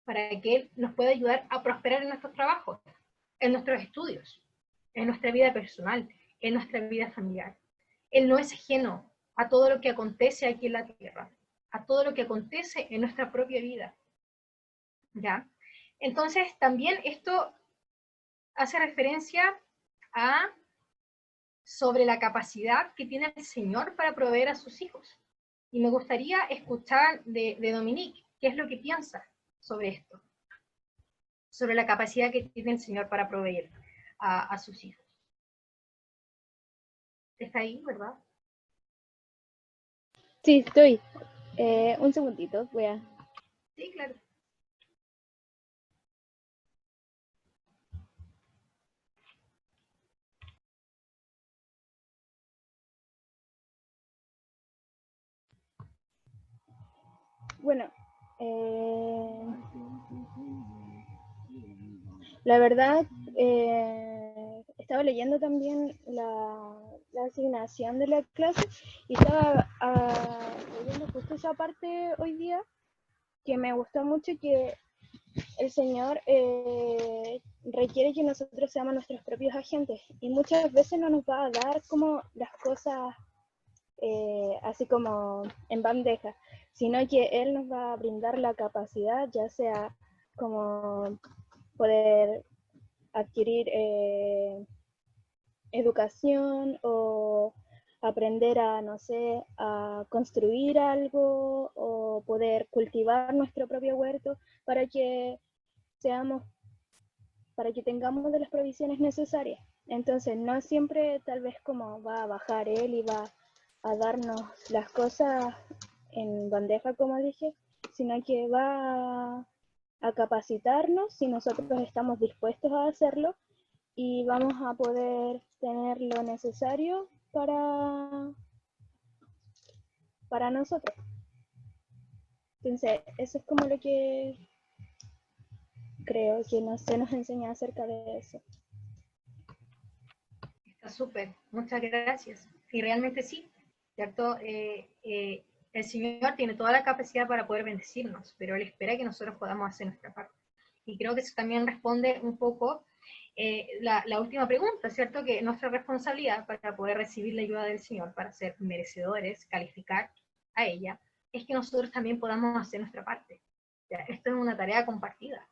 para que Él nos pueda ayudar a prosperar en nuestros trabajos, en nuestros estudios, en nuestra vida personal, en nuestra vida familiar. Él no es ajeno a todo lo que acontece aquí en la tierra, a todo lo que acontece en nuestra propia vida. ¿Ya? Entonces, también esto hace referencia a sobre la capacidad que tiene el Señor para proveer a sus hijos. Y me gustaría escuchar de Dominique, ¿qué es lo que piensa sobre esto? Sobre la capacidad que tiene el Señor para proveer a sus hijos. ¿Está ahí, verdad? Sí, estoy. Un segundito, voy a... Sí, claro. Bueno, la verdad, estaba leyendo también la asignación de la clase y estaba leyendo justo esa parte hoy día que me gustó mucho, que el Señor requiere que nosotros seamos nuestros propios agentes y muchas veces no nos va a dar como las cosas así como en bandeja, sino que Él nos va a brindar la capacidad, ya sea como poder adquirir educación o aprender a, no sé, a construir algo o poder cultivar nuestro propio huerto para que tengamos de las provisiones necesarias. Entonces, no siempre tal vez como va a bajar Él y va a darnos las cosas en bandeja, como dije, sino que va a capacitarnos si nosotros estamos dispuestos a hacerlo y vamos a poder tener lo necesario para nosotros. Entonces, eso es como lo que creo que se nos enseña acerca de eso. Está súper, muchas gracias. Y realmente sí, ¿cierto? El Señor tiene toda la capacidad para poder bendecirnos, pero Él espera que nosotros podamos hacer nuestra parte. Y creo que eso también responde un poco la última pregunta, ¿cierto? Que nuestra responsabilidad para poder recibir la ayuda del Señor, para ser merecedores, calificar a ella, es que nosotros también podamos hacer nuestra parte. ¿Ya? Esto es una tarea compartida.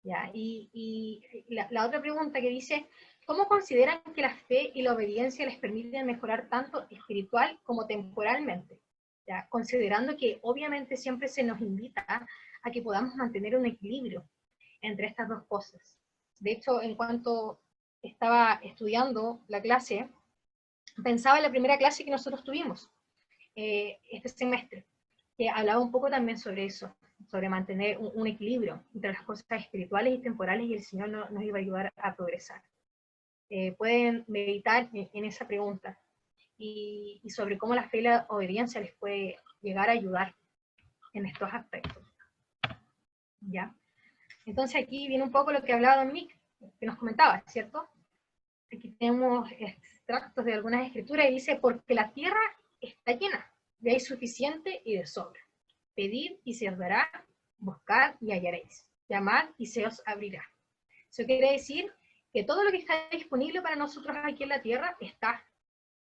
¿Ya? Y la otra pregunta que dice, ¿cómo consideran que la fe y la obediencia les permiten mejorar tanto espiritual como temporalmente? ¿Ya? Considerando que obviamente siempre se nos invita a que podamos mantener un equilibrio entre estas dos cosas. De hecho, en cuanto estaba estudiando la clase, pensaba en la primera clase que nosotros tuvimos este semestre, que hablaba un poco también sobre eso, sobre mantener un equilibrio entre las cosas espirituales y temporales, y el Señor nos iba a ayudar a progresar. Pueden meditar en esa pregunta y sobre cómo la fe y la obediencia les puede llegar a ayudar en estos aspectos. ¿Ya? Entonces aquí viene un poco lo que hablaba Dominique, que nos comentaba, ¿cierto? Aquí tenemos extractos de algunas escrituras y dice, porque la tierra está llena, y hay suficiente y de sobra. Pedid y se os dará, buscad y hallaréis, llamad y se os abrirá. Eso quiere decir que todo lo que está disponible para nosotros aquí en la tierra está,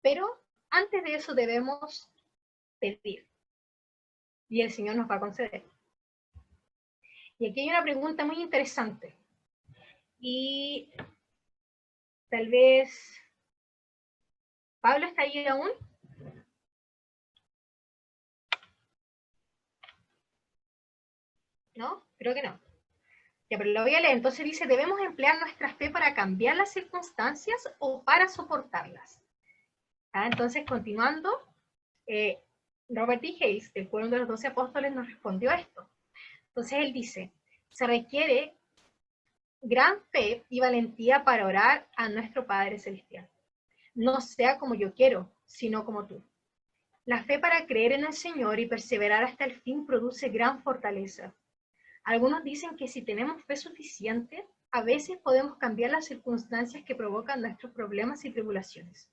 pero antes de eso debemos pedir, y el Señor nos va a conceder. Y aquí hay una pregunta muy interesante, y tal vez, ¿Pablo está ahí aún? ¿No? Creo que no. Ya, pero lo voy a leer. Entonces dice, ¿debemos emplear nuestra fe para cambiar las circunstancias o para soportarlas? Entonces, continuando, Robert D. Hayes, del Quórum de los 12 Apóstoles, nos respondió esto. Entonces él dice, se requiere gran fe y valentía para orar a nuestro Padre Celestial. No sea como yo quiero, sino como tú. La fe para creer en el Señor y perseverar hasta el fin produce gran fortaleza. Algunos dicen que si tenemos fe suficiente, a veces podemos cambiar las circunstancias que provocan nuestros problemas y tribulaciones.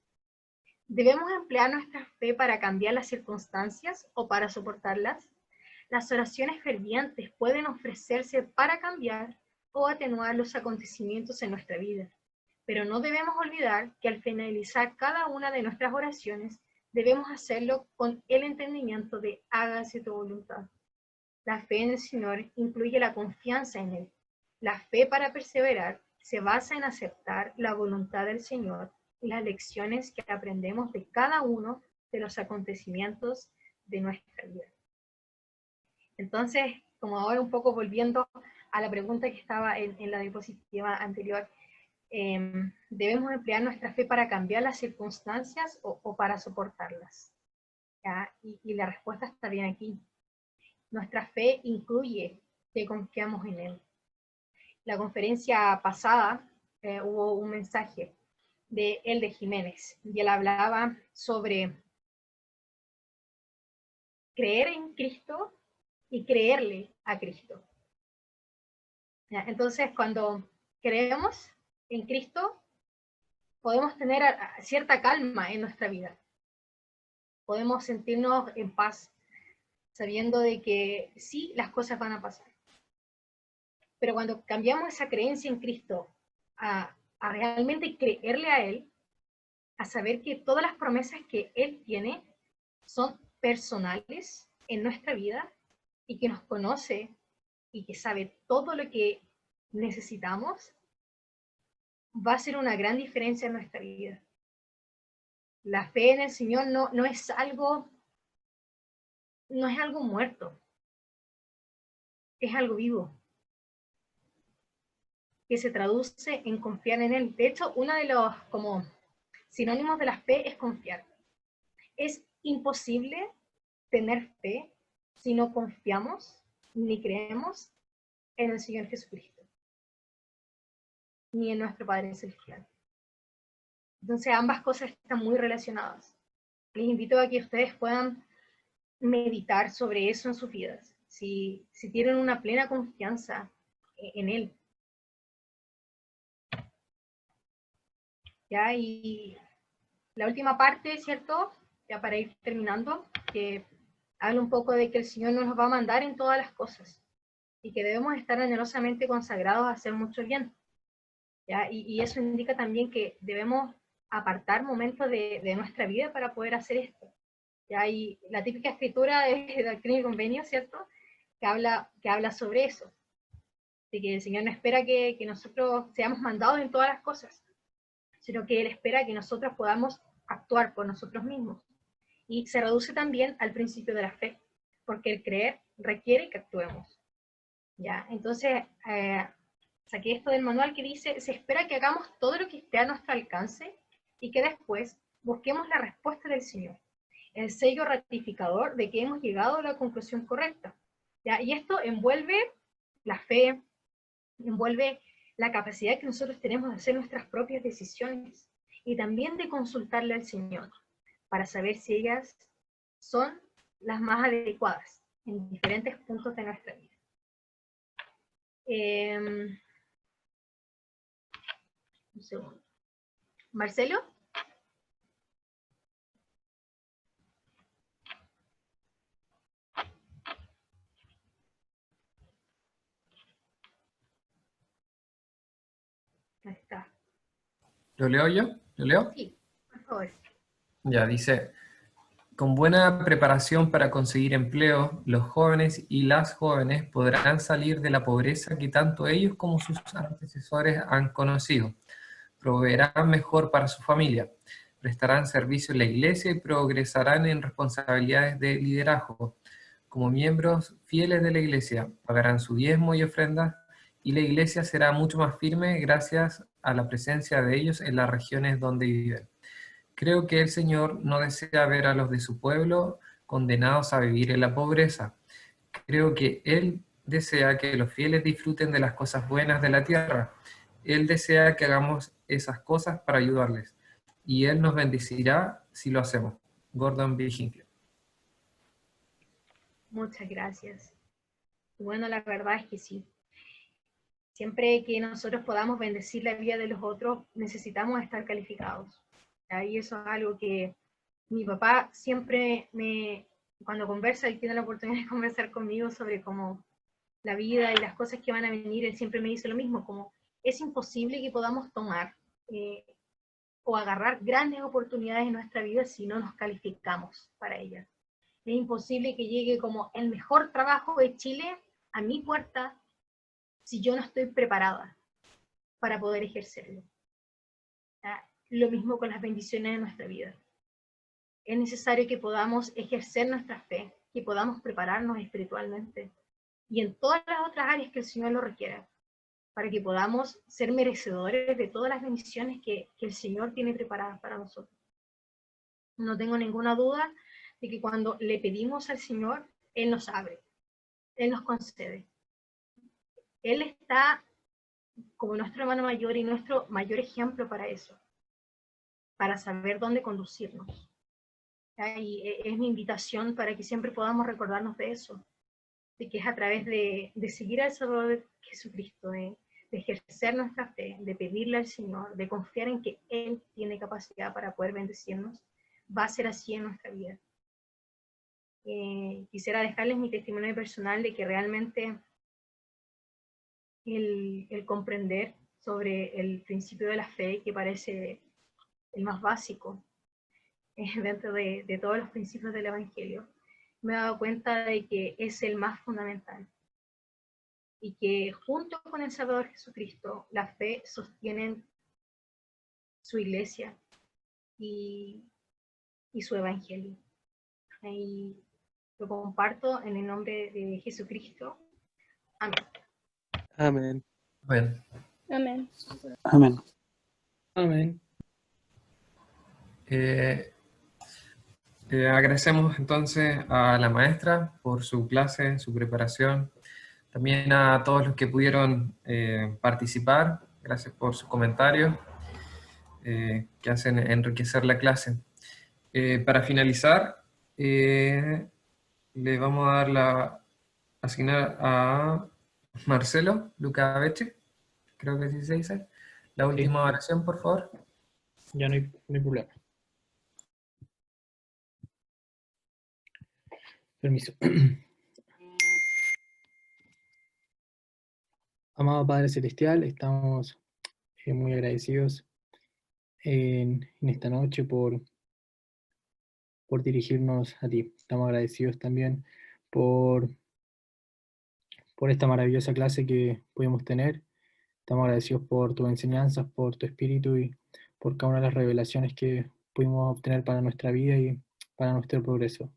¿Debemos emplear nuestra fe para cambiar las circunstancias o para soportarlas? Las oraciones fervientes pueden ofrecerse para cambiar o atenuar los acontecimientos en nuestra vida, pero no debemos olvidar que al finalizar cada una de nuestras oraciones, debemos hacerlo con el entendimiento de hágase tu voluntad. La fe en el Señor incluye la confianza en Él. La fe para perseverar se basa en aceptar la voluntad del Señor y las lecciones que aprendemos de cada uno de los acontecimientos de nuestra vida. Entonces, como ahora un poco volviendo a la pregunta que estaba en la diapositiva anterior, ¿debemos emplear nuestra fe para cambiar las circunstancias o para soportarlas? ¿Ya? Y la respuesta está bien aquí. Nuestra fe incluye que confiamos en Él. La conferencia pasada hubo un mensaje de Elder Jiménez, y él hablaba sobre creer en Cristo y creerle a Cristo. ¿Ya? Entonces, cuando creemos en Cristo, podemos tener cierta calma en nuestra vida. Podemos sentirnos en paz, sabiendo de que sí, las cosas van a pasar. Pero cuando cambiamos esa creencia en Cristo a realmente creerle a Él, a saber que todas las promesas que Él tiene son personales en nuestra vida y que nos conoce y que sabe todo lo que necesitamos, va a ser una gran diferencia en nuestra vida. La fe en el Señor no es algo muerto, es algo vivo, que se traduce en confiar en Él. De hecho, uno de los como sinónimos de la fe es confiar. Es imposible tener fe si no confiamos ni creemos en el Señor Jesucristo, ni en nuestro Padre Celestial. Entonces ambas cosas están muy relacionadas. Les invito a que ustedes puedan meditar sobre eso en sus vidas, si tienen una plena confianza en Él. ¿Ya? Y la última parte, ¿cierto? Ya para ir terminando, que habla un poco de que el Señor nos va a mandar en todas las cosas y que debemos estar anhelosamente consagrados a hacer mucho bien. ¿Ya? Y eso indica también que debemos apartar momentos de nuestra vida para poder hacer esto. ¿Ya? Y la típica escritura de Doctrina y Convenio, ¿cierto? Que habla sobre eso, de que el Señor no espera que nosotros seamos mandados en todas las cosas, sino que Él espera que nosotros podamos actuar por nosotros mismos. Y se reduce también al principio de la fe, porque el creer requiere que actuemos. ¿Ya? Entonces, saqué esto del manual que dice, se espera que hagamos todo lo que esté a nuestro alcance y que después busquemos la respuesta del Señor, el sello ratificador de que hemos llegado a la conclusión correcta. ¿Ya? Y esto envuelve la fe, envuelve la capacidad que nosotros tenemos de hacer nuestras propias decisiones y también de consultarle al Señor para saber si ellas son las más adecuadas en diferentes puntos de nuestra vida. Un segundo. ¿Marcelo? Ahí está. ¿Lo leo yo? ¿Lo leo? Sí, por favor. Ya, dice, con buena preparación para conseguir empleo, los jóvenes y las jóvenes podrán salir de la pobreza que tanto ellos como sus antecesores han conocido. Proveerán mejor para su familia, prestarán servicio en la iglesia y progresarán en responsabilidades de liderazgo. Como miembros fieles de la iglesia, pagarán su diezmo y ofrendas, y la iglesia será mucho más firme gracias a la presencia de ellos en las regiones donde viven. Creo que el Señor no desea ver a los de su pueblo condenados a vivir en la pobreza. Creo que Él desea que los fieles disfruten de las cosas buenas de la tierra. Él desea que hagamos esas cosas para ayudarles. Y Él nos bendecirá si lo hacemos. Gordon B. Hinckley. Muchas gracias. Bueno, la verdad es que sí. Siempre que nosotros podamos bendecir la vida de los otros, necesitamos estar calificados. Y eso es algo que mi papá siempre cuando conversa y tiene la oportunidad de conversar conmigo sobre cómo la vida y las cosas que van a venir, él siempre me dice lo mismo, como es imposible que podamos tomar o agarrar grandes oportunidades en nuestra vida si no nos calificamos para ellas. Es imposible que llegue como el mejor trabajo de Chile a mi puerta si yo no estoy preparada para poder ejercerlo. Lo mismo con las bendiciones de nuestra vida. Es necesario que podamos ejercer nuestra fe, que podamos prepararnos espiritualmente y en todas las otras áreas que el Señor lo requiera, para que podamos ser merecedores de todas las bendiciones que el Señor tiene preparadas para nosotros. No tengo ninguna duda de que cuando le pedimos al Señor, Él nos abre, Él nos concede. Él está como nuestro hermano mayor y nuestro mayor ejemplo para eso, para saber dónde conducirnos. Y es mi invitación para que siempre podamos recordarnos de eso, de que es a través de seguir al Salvador Jesucristo, de ejercer nuestra fe, de pedirle al Señor, de confiar en que Él tiene capacidad para poder bendecirnos, va a ser así en nuestra vida. Quisiera dejarles mi testimonio personal de que realmente el comprender sobre el principio de la fe, que parece el más básico dentro de todos los principios del Evangelio, me he dado cuenta de que es el más fundamental. Y que junto con el Salvador Jesucristo, la fe sostienen su iglesia y su evangelio. Y lo comparto en el nombre de Jesucristo. Amén. Amén. Bueno, Amén. Amén. Amén. Agradecemos entonces a la maestra por su clase, su preparación. También a todos los que pudieron participar. Gracias por sus comentarios que hacen enriquecer la clase. Para finalizar, le vamos a dar asignar a Marcelo Luca Beche, creo que así se dice, la última oración, por favor. Ya no hay problema. Permiso. Amado Padre Celestial, estamos muy agradecidos en esta noche por dirigirnos a ti. Estamos agradecidos también por esta maravillosa clase que pudimos tener. Estamos agradecidos por tus enseñanzas, por tu espíritu y por cada una de las revelaciones que pudimos obtener para nuestra vida y para nuestro progreso.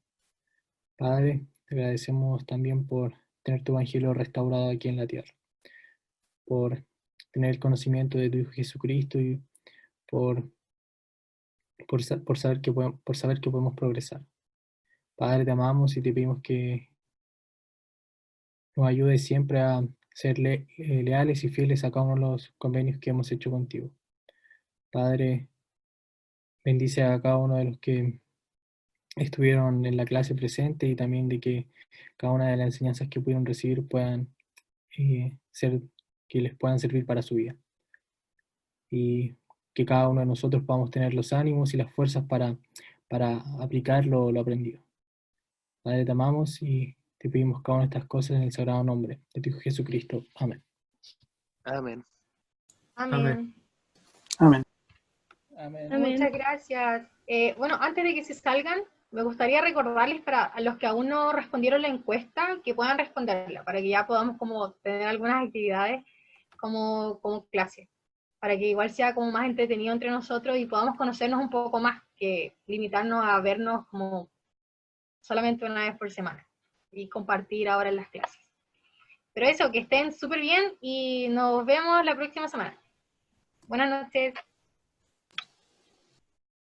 Padre, te agradecemos también por tener tu evangelio restaurado aquí en la tierra, por tener el conocimiento de tu Hijo Jesucristo y por saber que podemos progresar. Padre, te amamos y te pedimos que nos ayudes siempre a ser leales y fieles a cada uno de los convenios que hemos hecho contigo. Padre, bendice a cada uno de los que estuvieron en la clase presente y también de que cada una de las enseñanzas que pudieron recibir puedan que les puedan servir para su vida. Y que cada uno de nosotros podamos tener los ánimos y las fuerzas para aplicar lo aprendido. Padre, te amamos y te pedimos cada una de estas cosas en el sagrado nombre de tu Hijo Jesucristo. Amén. Amén. Amén. Amén. Amén. Amén. Muchas gracias. Bueno, antes de que se salgan, me gustaría recordarles para los que aún no respondieron la encuesta, que puedan responderla, para que ya podamos como tener algunas actividades como clase, para que igual sea como más entretenido entre nosotros y podamos conocernos un poco más, que limitarnos a vernos como solamente una vez por semana y compartir ahora en las clases. Pero eso, que estén súper bien y nos vemos la próxima semana. Buenas noches.